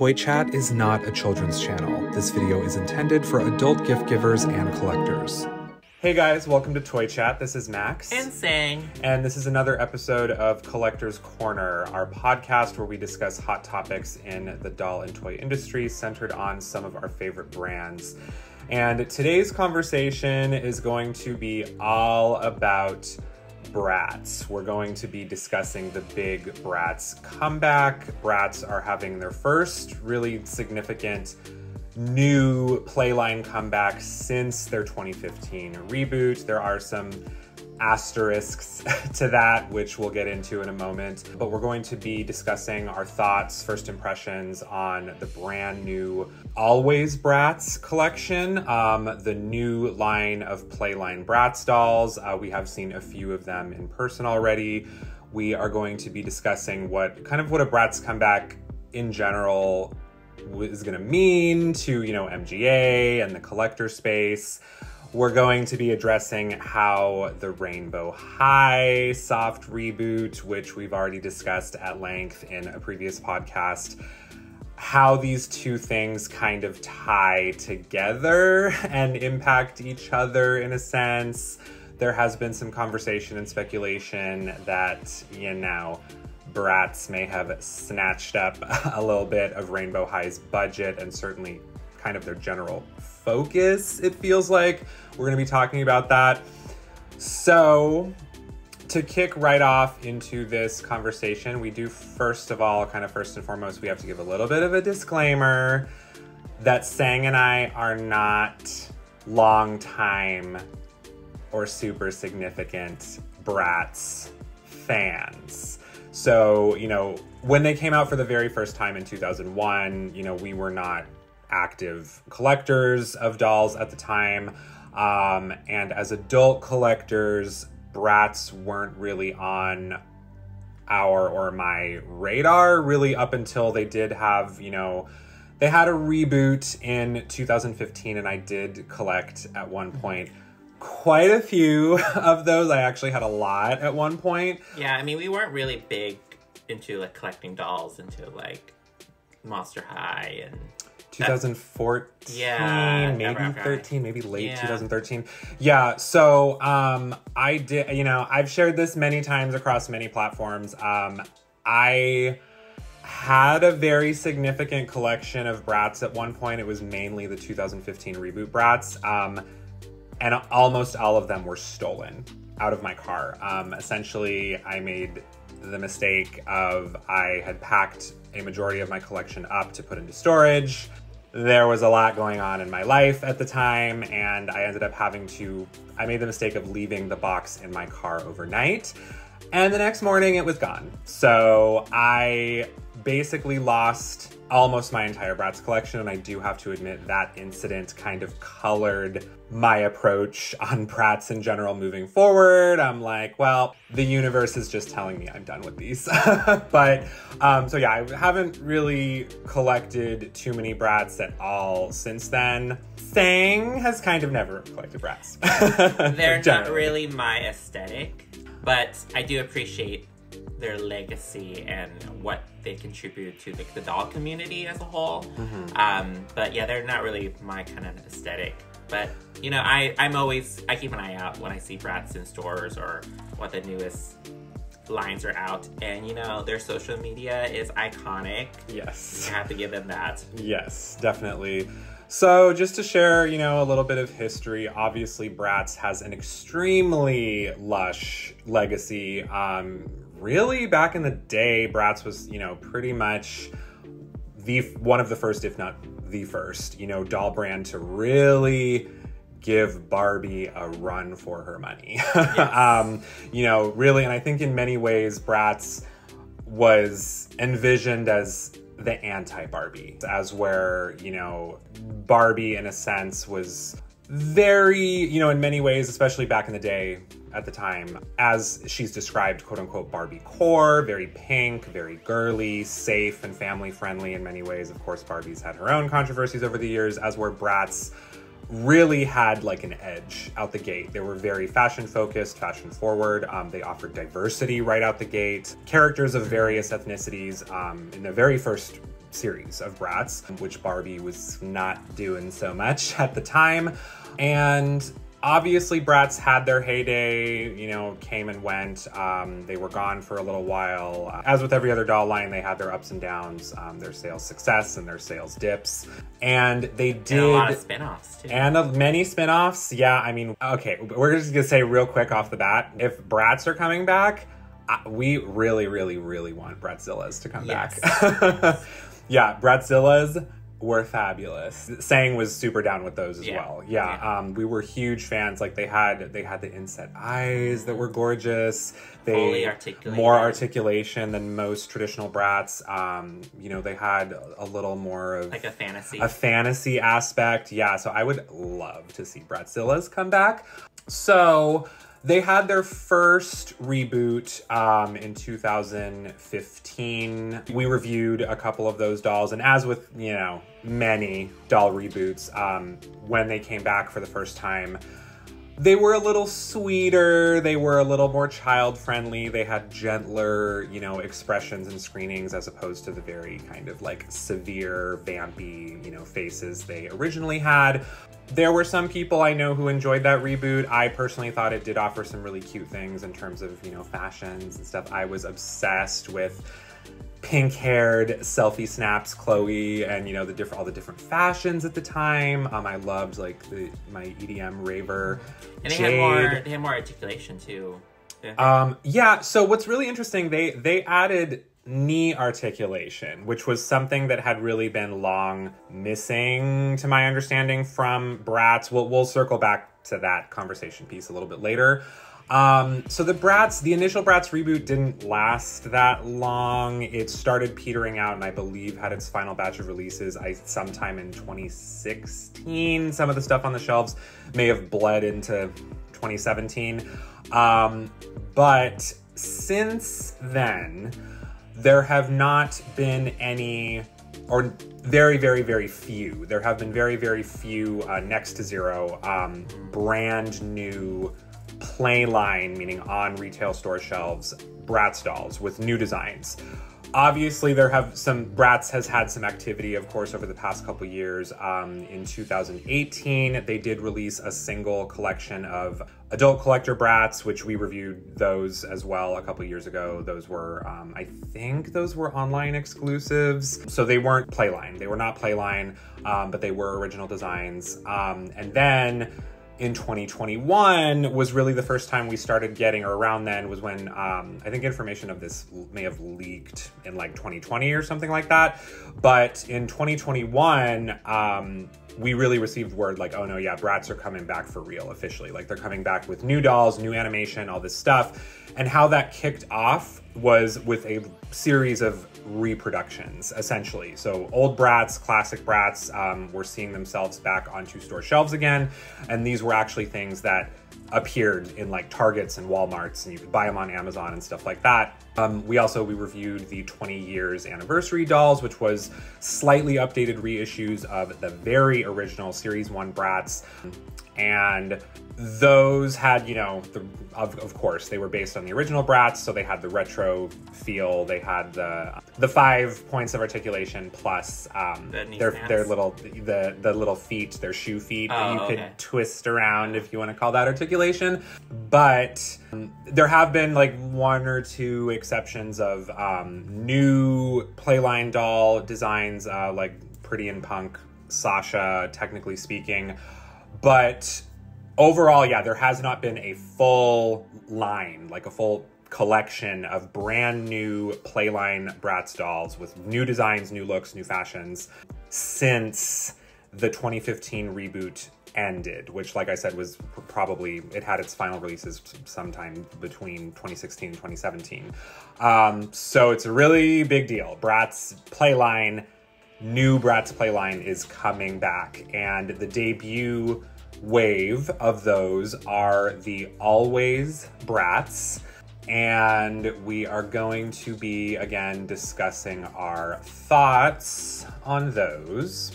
Toy Chat is not a children's channel. This video is intended for adult gift givers and collectors. Hey guys, welcome to Toy Chat. This is Max. And Sang. And this is another episode of Collector's Corner, our podcast where we discuss hot topics in the doll and toy industry centered on some of our favorite brands. And today's conversation is going to be all about Bratz. We're going to be discussing the big Bratz comeback. Bratz are having their first really significant new playline comeback since their 2015 reboot. There are some asterisks to that, which we'll get into in a moment. But we're going to be discussing our thoughts, first impressions on the brand new Alwayz Bratz collection, the new line of playline Bratz dolls. We have seen a few of them in person already. We are going to be discussing what a Bratz comeback in general is going to mean to, MGA and the collector space. We're going to be addressing how the Rainbow High soft reboot, which we've already discussed at length in a previous podcast, how these two things kind of tie together and impact each other in a sense. There has been some conversation and speculation that, Bratz may have snatched up a little bit of Rainbow High's budget and certainly kind of their general focus, it feels like. We're going to be talking about that. So to kick right off into this conversation, we do first and foremost, we have to give a little bit of a disclaimer that Sang and I are not long time or super significant Bratz fans. So, when they came out for the very first time in 2001, we were not active collectors of dolls at the time. And as adult collectors, Bratz weren't really on our or my radar really up until they did have, they had a reboot in 2015, and I did collect at one point quite a few of those. I actually had a lot at one point. Yeah, we weren't really big into collecting dolls until Monster High and 2014, maybe 13, maybe late 2013. Yeah, so I did, I've shared this many times across many platforms. I had a very significant collection of Bratz at one point. It was mainly the 2015 reboot Bratz. And almost all of them were stolen out of my car. Essentially, I made the mistake of I had packed a majority of my collection up to put into storage. There was a lot going on in my life at the time, and I ended up I made the mistake of leaving the box in my car overnight. And the next morning it was gone. So I basically lost almost my entire Bratz collection, and I do have to admit that incident kind of colored my approach on Bratz in general moving forward. I'm like, well, the universe is just telling me I'm done with these. But, so yeah, I haven't really collected too many Bratz at all since then. Sang has kind of never collected Bratz. They're not really my aesthetic, but I do appreciate their legacy and what they contribute to the doll community as a whole. Mm-hmm. But yeah, they're not really my kind of aesthetic. But I keep an eye out when I see Bratz in stores or what the newest lines are out. And their social media is iconic. Yes. You have to give them that. Yes, definitely. So just to share, a little bit of history, obviously Bratz has an extremely lush legacy. Really, back in the day, Bratz was, pretty much one of the first, if not the first, doll brand to really give Barbie a run for her money. Yes. Really, and I think in many ways, Bratz was envisioned as the anti-Barbie, as where, Barbie in a sense was very, in many ways, especially back in the day, at the time, as she's described, quote unquote, Barbie core, very pink, very girly, safe and family friendly in many ways. Of course, Barbie's had her own controversies over the years, as where Bratz really had an edge out the gate. They were very fashion focused, fashion forward. They offered diversity right out the gate. Characters of various ethnicities in the very first series of Bratz, which Barbie was not doing so much at the time. And obviously Bratz had their heyday, you know, came and went. They were gone for a little while. As with every other doll line, they had their ups and downs, their sales success and their sales dips. And they did... And a lot of spin-offs, too. And many spin-offs. Yeah, I mean, okay, we're just gonna say real quick off the bat, if Bratz are coming back, we really, really, really want Bratzillas to come back. Yeah, Bratzillas were fabulous. Sang was super down with those as well. Yeah, we were huge fans. Like they had the inset eyes that were gorgeous. Fully articulated. More articulation than most traditional Bratz. You know, they had a little more of like a fantasy aspect. Yeah, so I would love to see Bratzillas come back. So they had their first reboot in 2015. We reviewed a couple of those dolls, and as with, you know, many doll reboots, when they came back for the first time, they were a little sweeter, they were a little more child-friendly, they had gentler, you know, expressions and screenings as opposed to the very kind of like severe, vampy, you know, faces they originally had. There were some people I know who enjoyed that reboot. I personally thought it did offer some really cute things in terms of, you know, fashions and stuff. I was obsessed with pink-haired selfie snaps Chloe and, you know, all the different fashions at the time. I loved like my EDM raver and Jade. They had more articulation too. Yeah, so what's really interesting, they added knee articulation, which was something that had really been long missing to my understanding from Bratz. We'll circle back to that conversation piece a little bit later. So the initial Bratz reboot didn't last that long. It started petering out and I believe had its final batch of releases sometime in 2016. Some of the stuff on the shelves may have bled into 2017. But since then, there have not been any, or very, very, very few. There have been very, very few, next to zero, brand new playline, meaning on retail store shelves, Bratz dolls with new designs. Obviously, Bratz has had some activity, of course, over the past couple years. In 2018, they did release a single collection of adult collector Bratz, which we reviewed those as well a couple years ago. Those were, I think those were online exclusives. So they weren't playline. They were not playline, but they were original designs. And then in 2021 was really the first time we started getting, or around then was when I think information of this may have leaked in like 2020 or something like that. But in 2021, we really received word like, oh no, yeah, Bratz are coming back for real officially. Like they're coming back with new dolls, new animation, all this stuff. And how that kicked off was with a series of reproductions, essentially. So old Bratz, classic Bratz, were seeing themselves back onto store shelves again. And these were actually things that appeared in like Targets and Walmarts, and you could buy them on Amazon and stuff like that. We reviewed the 20 years anniversary dolls, which was slightly updated reissues of the very original Series 1 Bratz. And those had, you know, of course, they were based on the original Bratz, so they had the retro feel. They had the 5 points of articulation plus their little feet, their shoe feet that you could twist around if you want to call that articulation. But there have been like 1 or 2 exceptions of new playline doll designs, like Pretty in Punk, Sasha, technically speaking. But overall, yeah, there has not been a full line, like a full collection of brand new playline Bratz dolls with new designs, new looks, new fashions since the 2015 reboot ended, which, like I said, was probably, it had its final releases sometime between 2016 and 2017. So it's a really big deal. Bratz playline, new Bratz playline is coming back, and the debut wave of those are the Alwayz Bratz, and we are going to be again discussing our thoughts on those.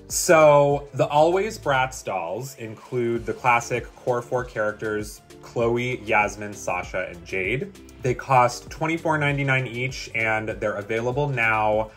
So the Alwayz Bratz dolls include the classic core 4 characters, Chloe, Yasmin, Sasha, and Jade. They cost $24.99 each, and they're available now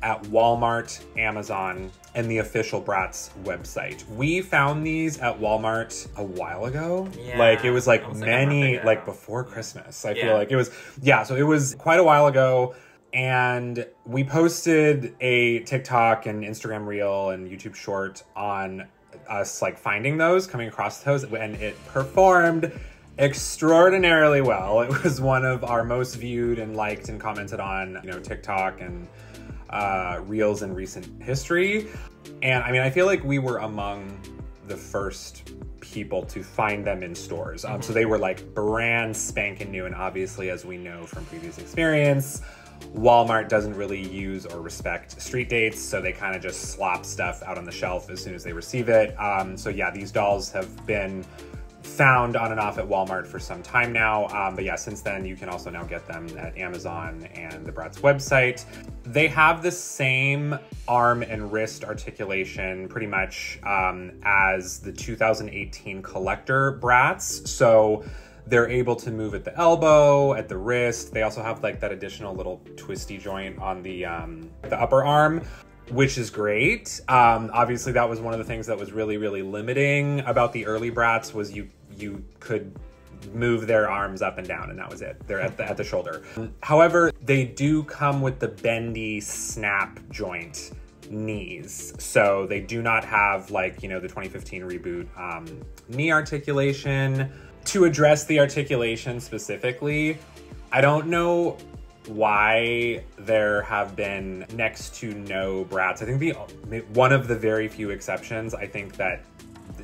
at Walmart, Amazon, and the official Bratz website. We found these at Walmart a while ago. Yeah, like it was like almost many, like before Christmas. I feel like it was, yeah, so it was quite a while ago. And we posted a TikTok and Instagram reel and YouTube short on us like finding those, coming across those, and it performed extraordinarily well. It was one of our most viewed and liked and commented on, you know, TikTok and reels in recent history. And I mean, I feel like we were among the first people to find them in stores. So they were like brand spanking new, and obviously, as we know from previous experience, Walmart doesn't really use or respect street dates, so they kind of just slop stuff out on the shelf as soon as they receive it. So yeah, these dolls have been found on and off at Walmart for some time now. But yeah, since then, you can also now get them at Amazon and the Bratz website. They have the same arm and wrist articulation pretty much as the 2018 collector Bratz. So they're able to move at the elbow, at the wrist. They also have like that additional little twisty joint on the upper arm, which is great. Obviously, that was one of the things that was really, really limiting about the early Bratz was you could move their arms up and down, and that was it. They're at the shoulder. However, they do come with the bendy snap joint knees. So they do not have like, you know, the 2015 reboot knee articulation. To address the articulation specifically, I don't know why there have been next to no Bratz. I think one of the very few exceptions, I think that,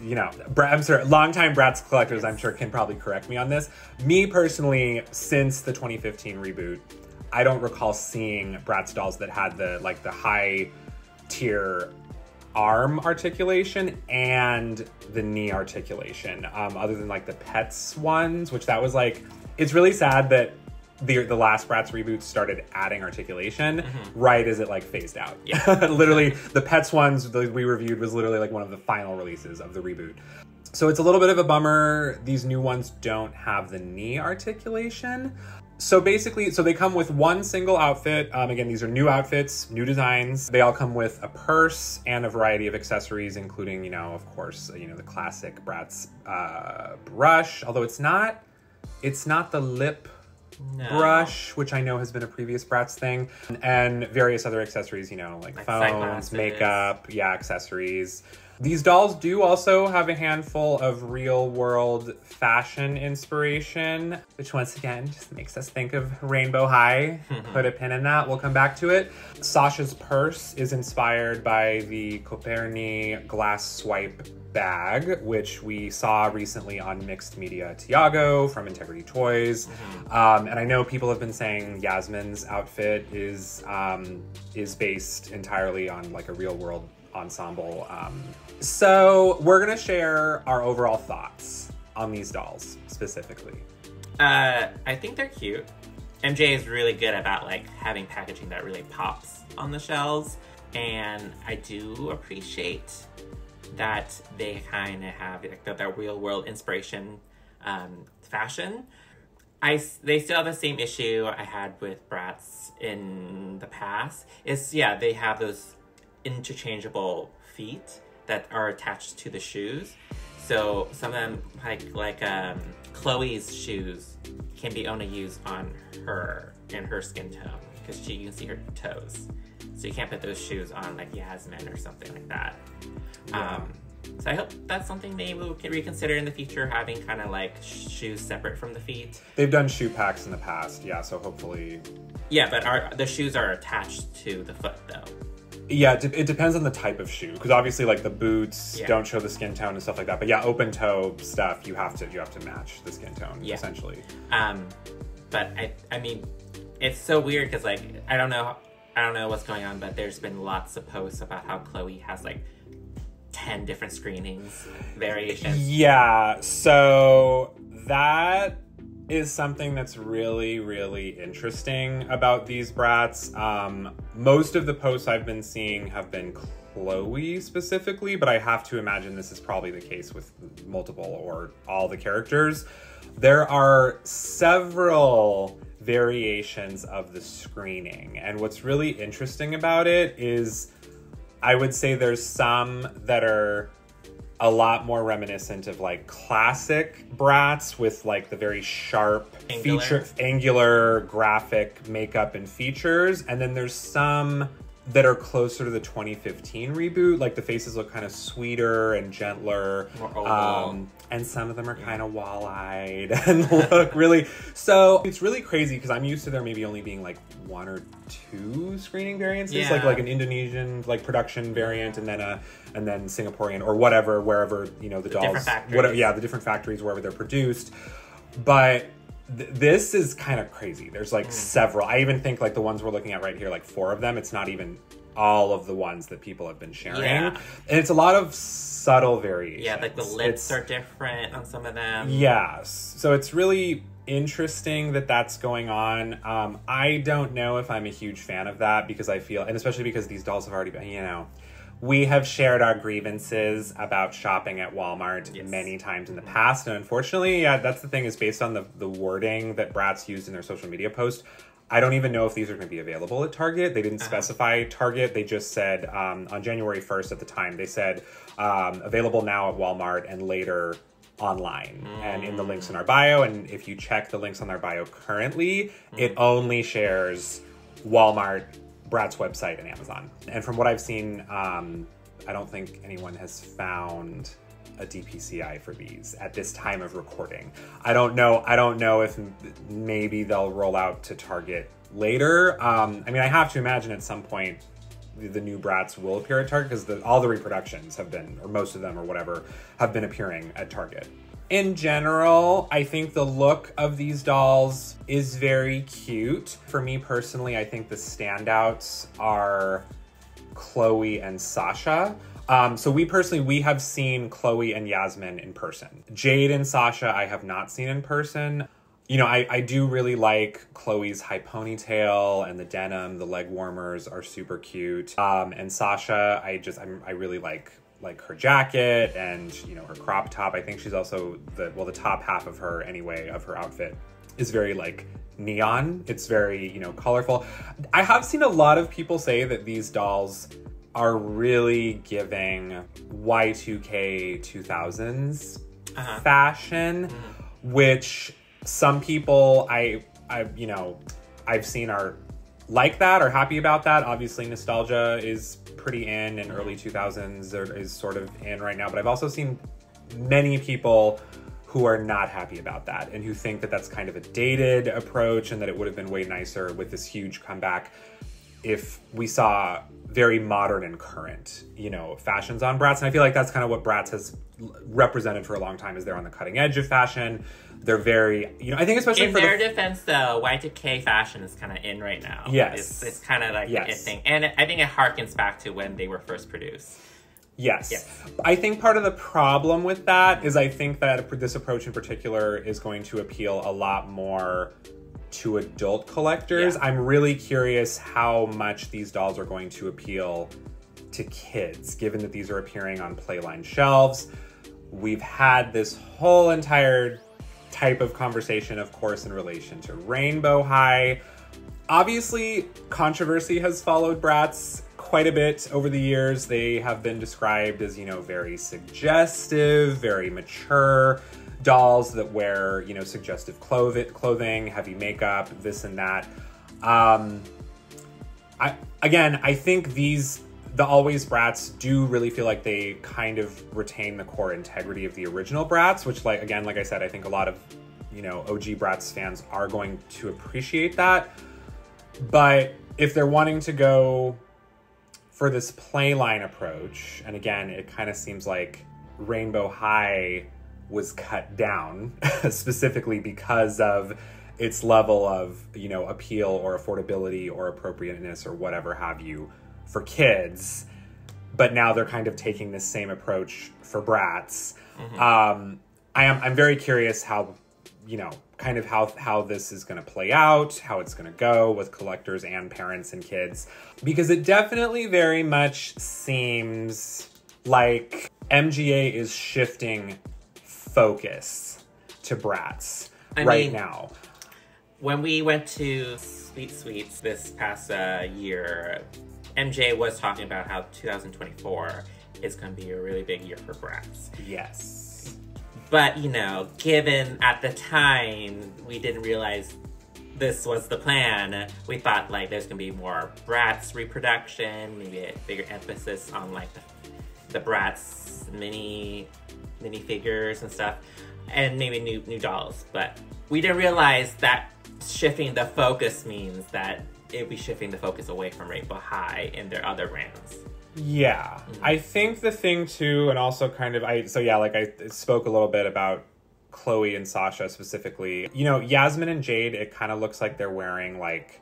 you know, I'm sorry, longtime Bratz collectors, I'm sure, can probably correct me on this. Me personally, since the 2015 reboot, I don't recall seeing Bratz dolls that had the high tier arm articulation and the knee articulation, other than like the Pets ones, which that was like, it's really sad that the last Bratz reboot started adding articulation right as it like phased out. Yeah. Literally, the Pets ones that we reviewed was literally like one of the final releases of the reboot. So it's a little bit of a bummer. These new ones don't have the knee articulation. So basically, so they come with one single outfit. Again, these are new outfits, new designs. They all come with a purse and a variety of accessories, including, you know, of course, you know, the classic Bratz brush, although it's not the lip brush, which I know has been a previous Bratz thing, and various other accessories, you know, like phones, makeup, yeah, accessories. These dolls do also have a handful of real-world fashion inspiration, which once again just makes us think of Rainbow High. Put a pin in that, we'll come back to it. Sasha's purse is inspired by the Coperni glass swipe bag, which we saw recently on Mixed Media Tiago from Integrity Toys. And I know people have been saying Yasmin's outfit is based entirely on like a real-world ensemble. So we're gonna share our overall thoughts on these dolls specifically. I think they're cute. MJ is really good about like having packaging that really pops on the shelves, and I do appreciate that they kind of have like that real world inspiration fashion. They still have the same issue I had with Bratz in the past. Yeah, they have those interchangeable feet that are attached to the shoes. So some of them, like Chloe's shoes, can be only used on her and her skin tone because you can see her toes. So you can't put those shoes on like Yasmin or something like that. Yeah. So I hope that's something they will reconsider in the future, having kind of like shoes separate from the feet. They've done shoe packs in the past, yeah, so hopefully... Yeah, but the shoes are attached to the foot though. Yeah, it depends on the type of shoe, because obviously like the boots don't show the skin tone and stuff like that. But yeah, open toe stuff, you have to match the skin tone essentially. But I mean, it's so weird because like I don't know what's going on, but there's been lots of posts about how Chloe has like 10 different screenings, variations. Yeah, so that is something that's really, really interesting about these Bratz. Most of the posts I've been seeing have been Chloe specifically, but I have to imagine this is probably the case with multiple or all the characters. There are several variations of the screening. And what's really interesting about it is I would say there's some that are a lot more reminiscent of like classic Bratz with like the very sharp angular graphic makeup and features. And then there's some that are closer to the 2015 reboot. Like the faces look kind of sweeter and gentler. And some of them are kind of wall-eyed and look really... So it's really crazy because I'm used to there maybe only being like 1 or 2 screening variances. Yeah. Like an Indonesian like production variant and then Singaporean or whatever, wherever, you know, the dolls... Different factories. The different factories wherever they're produced. But... this is kind of crazy. There's like several. I even think like the ones we're looking at right here, like 4 of them. It's not even all of the ones that people have been sharing. Yeah. And it's a lot of subtle variations. Yeah, like the lips are different on some of them. Yes. So it's really interesting that that's going on. I don't know if I'm a huge fan of that because I feel, and especially because these dolls have already been, you know, we have shared our grievances about shopping at Walmart many times in the past. And unfortunately, yeah, that's the thing, is based on the wording that Bratz used in their social media post. I don't even know if these are going to be available at Target. They didn't specify Target. They just said on January 1st at the time, they said available now at Walmart and later online and in the links in our bio. And if you check the links on our bio currently, it only shares Walmart, Bratz website, and Amazon. And from what I've seen, I don't think anyone has found a DPCI for these at this time of recording. I don't know if maybe they'll roll out to Target later. I mean, I have to imagine at some point the new Bratz will appear at Target because all the reproductions have been, or most of them or whatever, have been appearing at Target. In general, I think the look of these dolls is very cute. For me personally, I think the standouts are Chloe and Sasha. So we have seen Chloe and Yasmin in person. Jade and Sasha I have not seen in person. You know, I do really like Chloe's high ponytail and the denim. The leg warmers are super cute. And Sasha, I really like her jacket and, you know, her crop top. I think she's also the top half of her anyway, of her outfit, is very like neon. It's very, you know, colorful. I have seen a lot of people say that these dolls are really giving Y2K 2000s fashion, which some people I've seen are like that or happy about that. Obviously nostalgia is pretty in, and early 2000s is sort of in right now, but I've also seen many people who are not happy about that and who think that that's kind of a dated approach and that it would have been way nicer with this huge comeback if we saw very modern and current, you know, fashions on Bratz. And I feel like that's kind of what Bratz has represented for a long time, is they're on the cutting edge of fashion. They're very, you know, I think especially in their defense, though, Y2K fashion is kind of in right now. Yes. It's kind of like a thing. And I think it harkens back to when they were first produced. Yes. I think part of the problem with that is I think that this approach in particular is going to appeal a lot more to adult collectors. I'm really curious how much these dolls are going to appeal to kids, given that these are appearing on playline shelves. We've had this whole entire type of conversation, of course, in relation to Rainbow High. Obviously, controversy has followed Bratz quite a bit over the years. They have been described as, you know, very suggestive, very mature dolls that wear, you know, suggestive clothing, heavy makeup, this and that. I think the Alwayz Bratz do really feel like they kind of retain the core integrity of the original Bratz, which, like I said, I think a lot of, you know, OG Bratz fans are going to appreciate that. But if they're wanting to go for this playline approach, and again, it kind of seems like Rainbow High was cut down specifically because of its level of, you know, appeal or affordability or appropriateness or whatever have you for kids, but now they're kind of taking this same approach for Bratz. I'm very curious how, you know, kind of how this is going to play out, how it's going to go with collectors and parents and kids, because it definitely very much seems like MGA is shifting focus to Bratz now. When we went to Sweet Sweets this past year, MJ was talking about how 2024 is going to be a really big year for Bratz. Yes. But, you know, given at the time we didn't realize this was the plan, we thought like there's going to be more Bratz reproduction, maybe a bigger emphasis on like the Bratz mini figures and stuff, and maybe new dolls. But we didn't realize that shifting the focus means that it'd be shifting the focus away from Rainbow High and their other brands. Yeah. I think the thing too, and also kind of, I spoke a little bit about Chloe and Sasha specifically. You know, Yasmin and Jade, it kind of looks like they're wearing like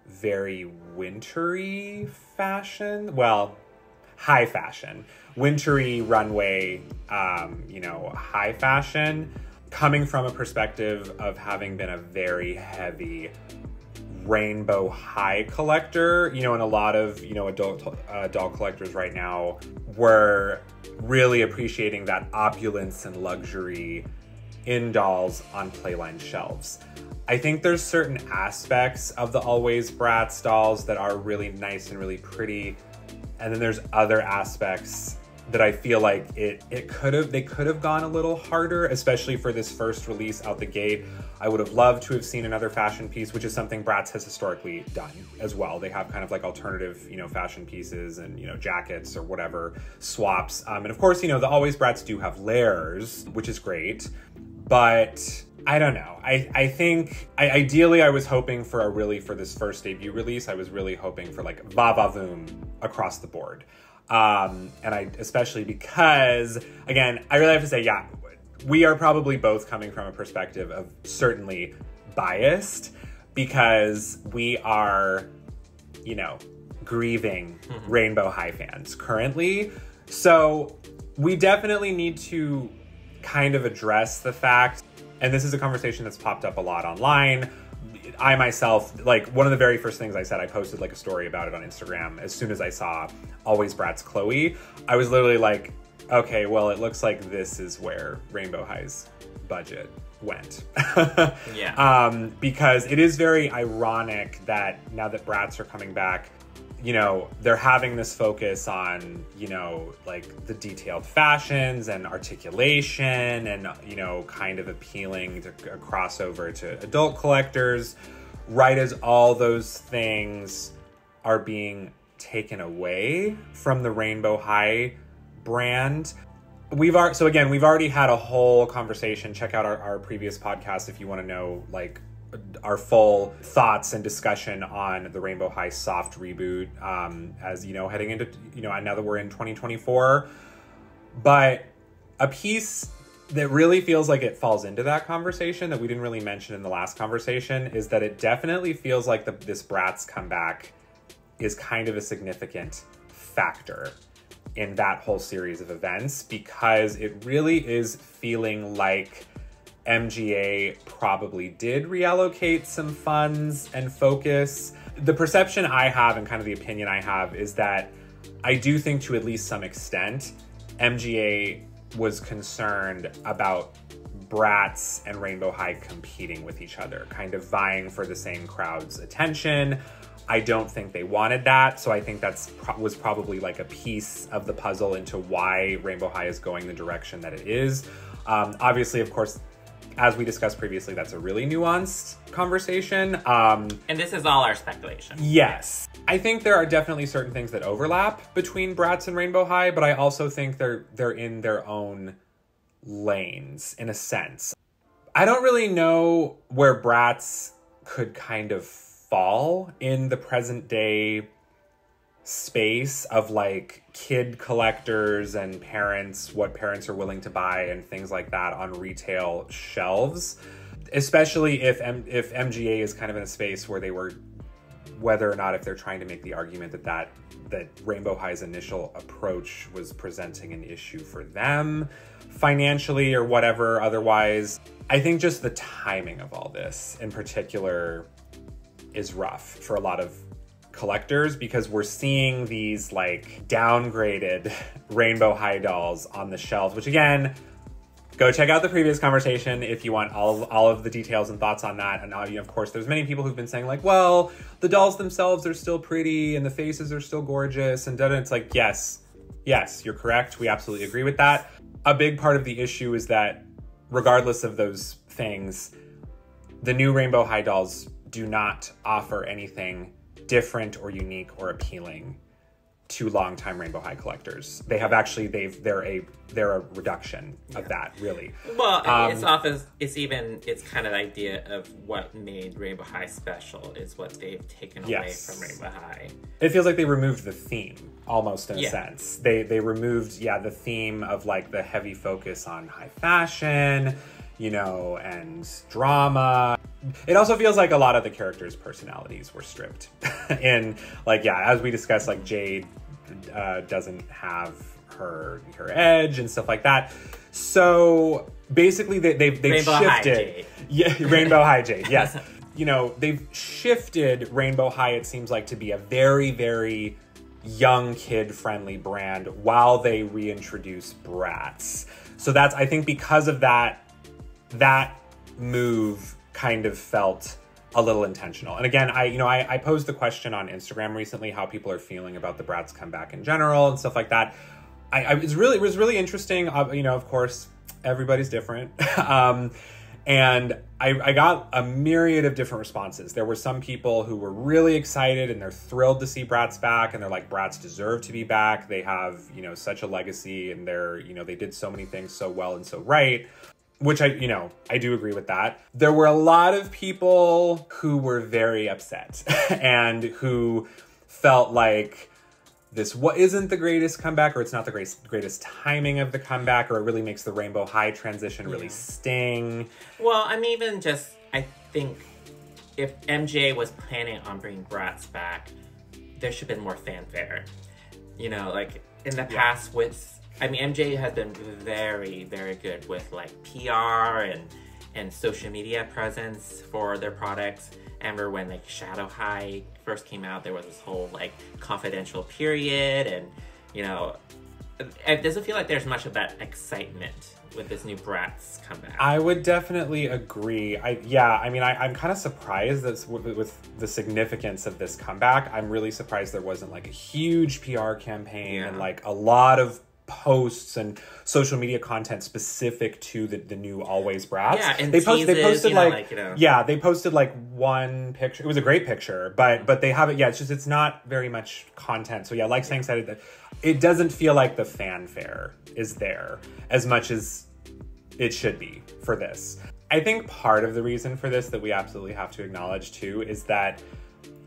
very wintry fashion. Well, high fashion. Wintry runway, high fashion. Coming from a perspective of having been a very heavy Rainbow High collector, and a lot of, adult doll collectors right now were really appreciating that opulence and luxury in dolls on playline shelves. I think there's certain aspects of the Alwayz Bratz dolls that are really nice and really pretty. And then there's other aspects that I feel like they could have gone a little harder, especially for this first release out the gate. I would have loved to have seen another fashion piece, which is something Bratz has historically done as well. They have kind of like alternative, fashion pieces and, jackets or whatever swaps. And of course, the Alwayz Bratz do have layers, which is great, but I don't know. I think ideally I was hoping for this first debut release, I was really hoping for like va-va-voom across the board. And especially because, again, I really have to say, yeah, we are probably both coming from a perspective of certainly biased because we are, grieving Rainbow High fans currently. So we definitely need to kind of address the fact, and this is a conversation that's popped up a lot online. I myself, like, one of the very first things I said, I posted like a story about it on Instagram as soon as I saw Alwayz Bratz Chloe. I was literally like, okay, well, it looks like this is where Rainbow High's budget went. Yeah. Because it is very ironic that now that Bratz are coming back, they're having this focus on, like the detailed fashions and articulation and, kind of appealing to a crossover to adult collectors, right as all those things are being taken away from the Rainbow High brand. We've already had a whole conversation. Check out our previous podcast if you want to know, like, our full thoughts and discussion on the Rainbow High soft reboot, as heading into, now that we're in 2024. But a piece that really feels like it falls into that conversation that we didn't really mention in the last conversation is that it definitely feels like this Bratz comeback is kind of a significant factor in that whole series of events, because it really is feeling like MGA probably did reallocate some funds and focus. The perception I have and kind of the opinion I have is that I do think to at least some extent, MGA was concerned about Bratz and Rainbow High competing with each other, kind of vying for the same crowd's attention. I don't think they wanted that, so I think was probably like a piece of the puzzle into why Rainbow High is going the direction that it is. Obviously, of course, as we discussed previously, that's a really nuanced conversation. And this is all our speculation. Yes. I think there are definitely certain things that overlap between Bratz and Rainbow High, but I also think they're in their own lanes, in a sense. I don't really know where Bratz could kind of fall in the present day space of like kid collectors and parents, what parents are willing to buy and things like that on retail shelves, especially if MGA is kind of in a space where whether or not if they're trying to make the argument that Rainbow High's initial approach was presenting an issue for them financially or whatever otherwise. I think just the timing of all this in particular is rough for a lot of collectors, because we're seeing these like downgraded Rainbow High dolls on the shelves, which again, Go check out the previous conversation if you want all of the details and thoughts on that. And now, of course, there's many people who've been saying like, well, the dolls themselves are still pretty and the faces are still gorgeous. And it's like, yes, you're correct. We absolutely agree with that. A big part of the issue is that regardless of those things, the new Rainbow High dolls do not offer anything different or unique or appealing to longtime Rainbow High collectors. They have actually, they're a reduction of that, really. Well, it's kind of the idea of what made Rainbow High special is what they've taken away from Rainbow High. It feels like they removed the theme, almost in a sense. They removed, the theme of like the heavy focus on high fashion, and drama. It also feels like a lot of the characters' personalities were stripped. And as we discussed, like Jade doesn't have her edge and stuff like that. So basically they've Rainbow shifted. High Jade. Yeah, Rainbow High Jade, yes. They've shifted Rainbow High, it seems like, to be a very, very young kid-friendly brand while they reintroduce Bratz. So that's, I think because of that move kind of felt a little intentional. And again, I posed the question on Instagram recently how people are feeling about the Bratz comeback in general and stuff like that. It was really interesting. Of course, everybody's different. And I got a myriad of different responses. There were some people who were really excited and they're thrilled to see Bratz back. And they're like, Bratz deserve to be back. They have, such a legacy and they did so many things so well and so right. Which I do agree with that. There were a lot of people who were very upset and who felt like this isn't the greatest comeback, or it's not the greatest timing of the comeback, or it really makes the Rainbow High transition really sting. Well, I think if MJ was planning on bringing Bratz back, there should have been more fanfare. Like in the past MJ has been very, very good with like PR and social media presence for their products. I remember when like Shadow High first came out, there was this whole like confidential period, and it doesn't feel like there's much of that excitement with this new Bratz comeback. I would definitely agree. I'm kind of surprised that with the significance of this comeback, I'm really surprised there wasn't like a huge PR campaign and like a lot of posts and social media content specific to the new Alwayz Bratz. Yeah, and they posted they posted like one picture. It was a great picture, but they have it. Yeah, it's not very much content. So like Sang said, it doesn't feel like the fanfare is there as much as it should be for this. I think part of the reason for this that we absolutely have to acknowledge too is that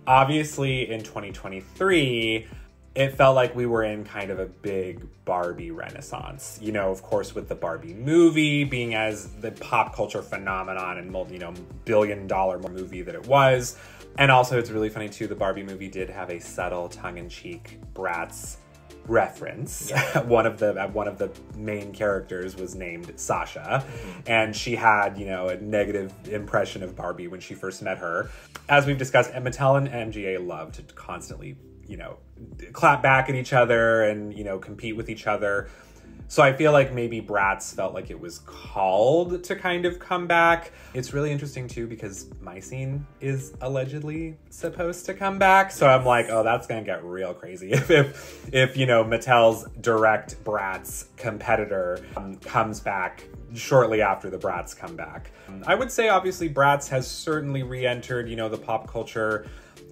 obviously in 2023. It felt like we were in kind of a big Barbie renaissance, of course, with the Barbie movie being as the pop culture phenomenon and, billion-dollar movie that it was. And also it's really funny too, the Barbie movie did have a subtle tongue-in-cheek Bratz reference. Yeah. one of the main characters was named Sasha, and she had, a negative impression of Barbie when she first met her. As we've discussed, Mattel and MGA love to constantly clap back at each other and, compete with each other. So I feel like maybe Bratz felt like it was called to kind of come back. It's really interesting too, because Mycene is allegedly supposed to come back. So I'm like, oh, that's going to get real crazy if Mattel's direct Bratz competitor comes back shortly after the Bratz comeback. I would say obviously Bratz has certainly re-entered, the pop culture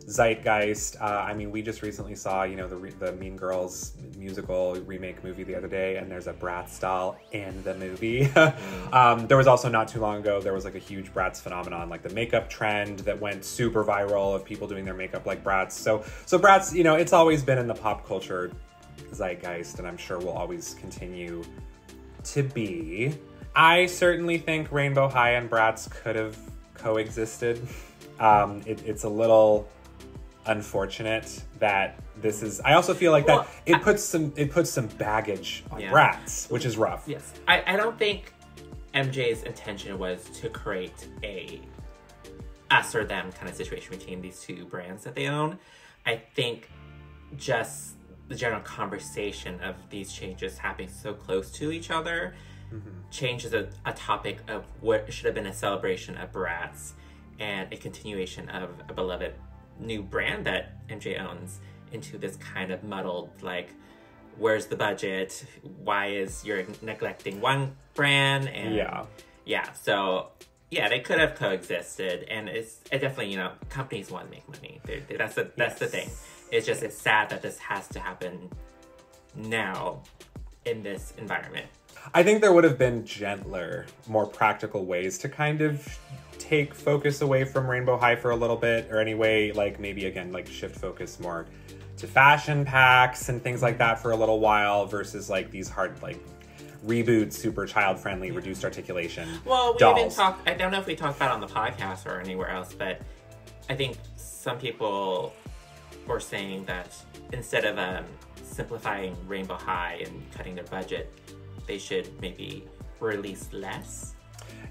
zeitgeist. We just recently saw, the Mean Girls musical remake movie the other day, and there's a Bratz doll in the movie. There was also not too long ago, there was like a huge Bratz phenomenon, like the makeup trend that went super viral of people doing their makeup like Bratz. So Bratz, it's always been in the pop culture zeitgeist, and I'm sure will always continue to be. I certainly think Rainbow High and Bratz could have coexisted. It's a little unfortunate that this is. I also feel like that it puts some baggage on Bratz, which is rough. Yes, I don't think MJ's intention was to create a us or them kind of situation between these two brands that they own. I think just the general conversation of these changes happening so close to each other changes a topic of what should have been a celebration of Bratz and a continuation of a beloved new brand that MJ owns into this kind of muddled, like, where's the budget? Why is you're neglecting one brand? And so they could have coexisted, and it definitely, you know, companies want to make money. That's the thing. It's just it's sad that this has to happen now in this environment. I think there would have been gentler, more practical ways to kind of take focus away from Rainbow High for a little bit, or anyway, like maybe again, like shift focus more to fashion packs and things like that for a little while versus like these hard, like reboot, super child-friendly, reduced articulation dolls. Even talked, I don't know if we talked about it on the podcast or anywhere else, but I think some people were saying that instead of simplifying Rainbow High and cutting their budget, they should maybe release less.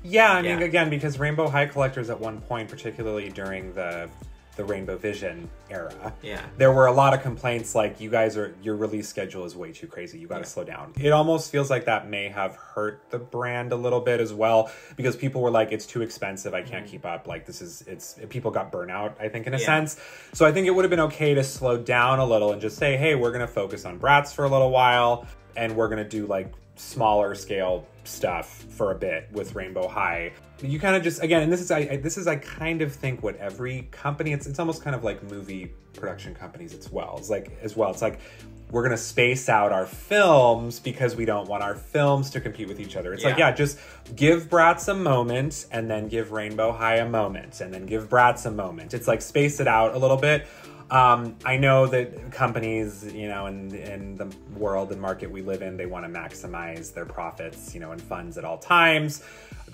Yeah, I mean, again, because Rainbow High collectors at one point, particularly during the Rainbow Vision era, there were a lot of complaints like, your release schedule is way too crazy. You got to slow down. It almost feels like that may have hurt the brand a little bit as well, because people were like, it's too expensive. I can't keep up. Like, people got burnout, I think, in a sense. So I think it would have been okay to slow down a little and just say, hey, we're going to focus on Bratz for a little while, and we're going to do like smaller scale stuff for a bit with Rainbow High. You kind of just, again, and this is I kind of think what every company, it's almost kind of like movie production companies as well. It's like we're gonna space out our films because we don't want our films to compete with each other. It's like, just give Bratz a moment and then give Rainbow High a moment and then give Bratz a moment. It's like space it out a little bit. I know that companies, you know, in the world and market we live in, they want to maximize their profits, you know, and funds at all times,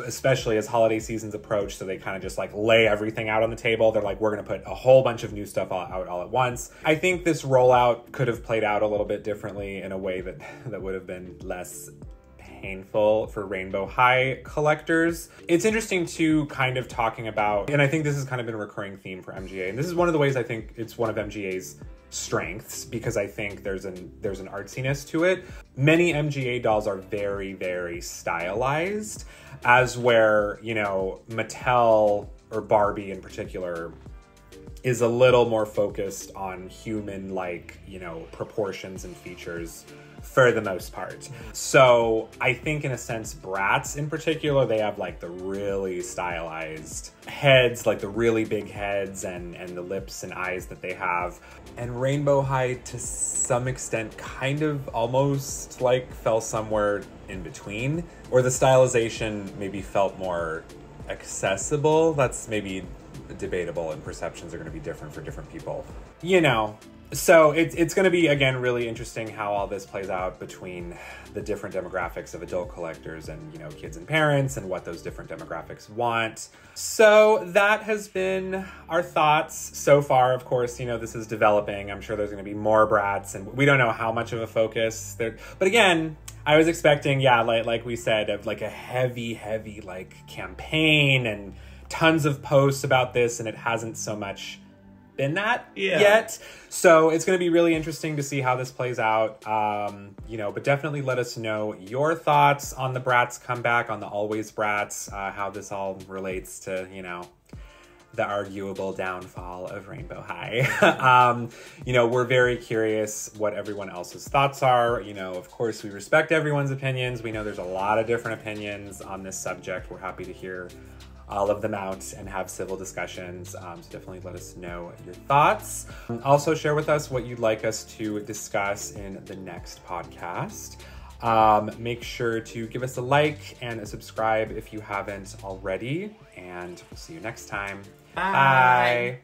especially as holiday seasons approach. So they kind of just like lay everything out on the table. They're like, we're going to put a whole bunch of new stuff out all at once. I think this rollout could have played out a little bit differently in a way that would have been less painful for Rainbow High collectors. It's interesting to kind of talking about, and I think this has kind of been a recurring theme for MGA, and this is one of the ways I think it's one of MGA's strengths, because I think there's an artsiness to it. Many MGA dolls are very, very stylized, as where, you know, Mattel or Barbie in particular is a little more focused on human-like, you know, proportions and features for the most part. So I think in a sense, Bratz in particular, they have like the really stylized heads, like the really big heads and the lips and eyes that they have. And Rainbow High to some extent kind of almost like fell somewhere in between, or the stylization maybe felt more accessible. That's maybe debatable, and perceptions are going to be different for different people, you know. So it's going to be, again, really interesting how all this plays out between the different demographics of adult collectors and, you know, kids and parents, and what those different demographics want. So that has been our thoughts so far. Of course, you know, this is developing. I'm sure there's going to be more Bratz, and we don't know how much of a focus there. But again, I was expecting, like we said, of like a heavy like campaign and tons of posts about this, and it hasn't so much been that yet. So it's going to be really interesting to see how this plays out. You know, but definitely let us know your thoughts on the Bratz comeback, on the Alwayz Bratz, how this all relates to, you know, the arguable downfall of Rainbow High. You know, we're very curious what everyone else's thoughts are. You know, of course, we respect everyone's opinions. We know there's a lot of different opinions on this subject. We're happy to hear all of them out and have civil discussions. So definitely let us know your thoughts. Also share with us what you'd like us to discuss in the next podcast. Make sure to give us a like and a subscribe if you haven't already, and we'll see you next time. Bye.